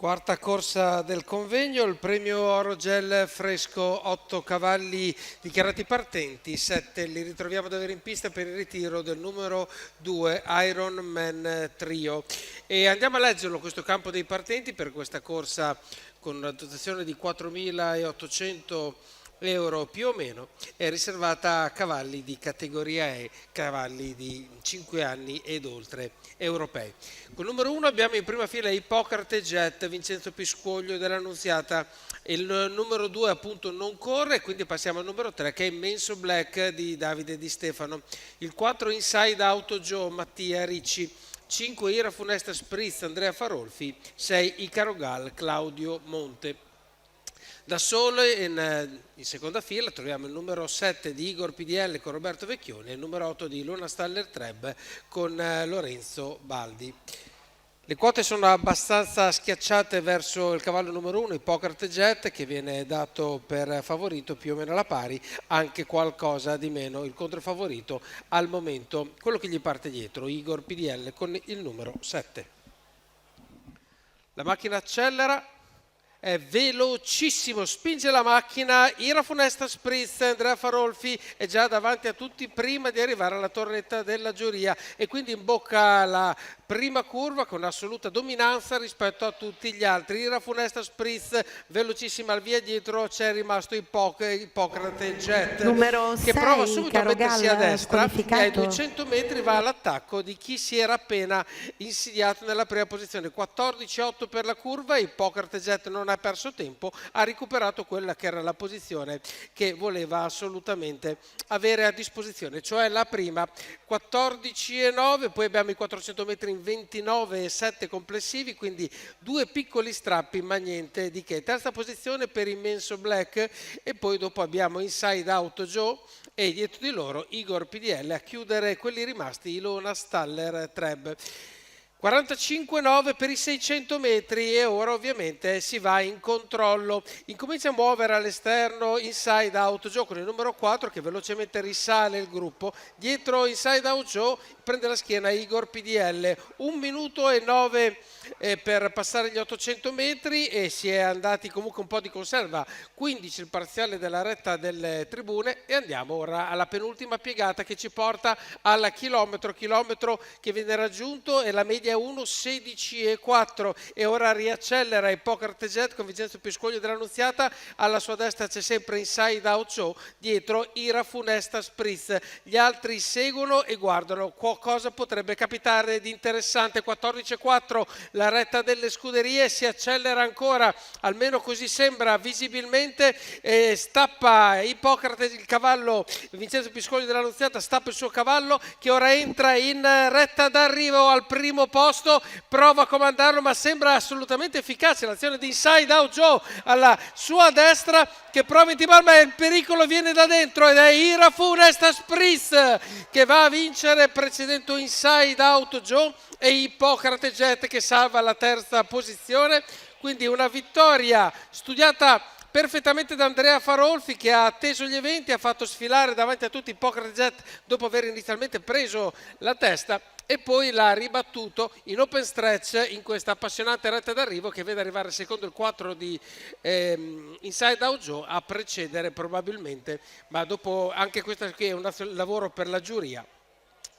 Quarta corsa del convegno, il premio Orogel Fresco, 8 cavalli dichiarati partenti, 7 li ritroviamo ad avere in pista per il ritiro del numero 2 Iron Man Trio. E andiamo a leggerlo questo campo dei partenti per questa corsa con una dotazione di 4.800 euro più o meno, è riservata a cavalli di categoria E, cavalli di 5 anni ed oltre europei. Con il numero 1 abbiamo in prima fila Ippocrate Jet, Vincenzo Piscoglio dell'Annunziata. Il numero 2 appunto non corre, quindi passiamo al numero 3 che è Immenso Black di Davide Di Stefano. Il 4 Inside Auto Joe, Mattia Ricci. 5 Ira Funesta Spritz, Andrea Farolfi. 6 Icaro Gal, Claudio Monte. Da solo in seconda fila troviamo il numero 7 di Igor PDL con Roberto Vecchioni e il numero 8 di Luna Staller Treb con Lorenzo Baldi. Le quote sono abbastanza schiacciate verso il cavallo numero 1, Ippocrate Jet, che viene dato per favorito più o meno alla pari, anche qualcosa di meno il controfavorito al momento, quello che gli parte dietro, Igor PDL con il numero 7. La macchina accelera. È velocissimo, spinge la macchina, Ira Funesta Spritz, Andrea Farolfi è già davanti a tutti prima di arrivare alla torretta della giuria e quindi imbocca la prima curva con assoluta dominanza rispetto a tutti gli altri. Ira Funesta Spritz velocissima al via, dietro c'è rimasto Ippocrate Jet numero che 6, prova subito a mettersi a destra e ai 200 metri va all'attacco di chi si era appena insidiato nella prima posizione. 14,8 per la curva, Ippocrate Jet non ha perso tempo, ha recuperato quella che era la posizione che voleva assolutamente avere a disposizione, cioè la prima. 14,9, poi abbiamo i 400 metri in 29,7 complessivi, quindi due piccoli strappi ma niente di che. Terza posizione per Immenso Black e poi dopo abbiamo Inside Auto Joe e dietro di loro Igor PDL a chiudere quelli rimasti Ilona Staller Treb. 45,9 per i 600 metri e ora ovviamente si va in controllo. Incomincia a muovere all'esterno Inside Out Joe con il numero 4 che velocemente risale il gruppo. Dietro Inside Out Joe prende la schiena Igor PDL. 1 minuto e 9 per passare gli 800 metri e si è andati comunque un po' di conserva. 15 il parziale della retta delle tribune e andiamo ora alla penultima piegata che ci porta al chilometro che viene raggiunto e la media 1,16,4 e ora riaccelera Ippocrate Jet con Vincenzo Piscoglio dell'Annunziata. Alla sua destra c'è sempre Inside Out Show, dietro Ira Funesta Spritz. Gli altri seguono e guardano cosa potrebbe capitare di interessante. 14,4 la retta delle scuderie, si accelera ancora, almeno così sembra visibilmente, stappa Ippocrate il cavallo, Vincenzo Piscoglio dell'Annunziata stappa il suo cavallo che ora entra in retta d'arrivo al primo posto, prova a comandarlo ma sembra assolutamente efficace l'azione di Inside Out Joe alla sua destra che prova a intimare ma il pericolo viene da dentro ed è Ira Funesta Spritz che va a vincere precedendo Inside Out Joe e Ippocrate Jet che salva la terza posizione, quindi una vittoria studiata perfettamente da Andrea Farolfi che ha atteso gli eventi, ha fatto sfilare davanti a tutti Ippocrate Jet dopo aver inizialmente preso la testa e poi l'ha ribattuto in open stretch in questa appassionante retta d'arrivo che vede arrivare secondo il 4 di Inside Out Joe a precedere probabilmente, ma dopo anche questo qui è un lavoro per la giuria.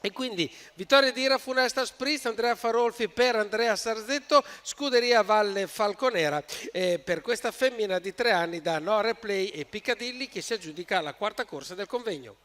E quindi vittoria di Ira Funesta Spritz, Andrea Farolfi per Andrea Sarzetto, scuderia Valle Falconera per questa femmina di 3 anni da No Replay e Piccadilly che si aggiudica la quarta corsa del convegno.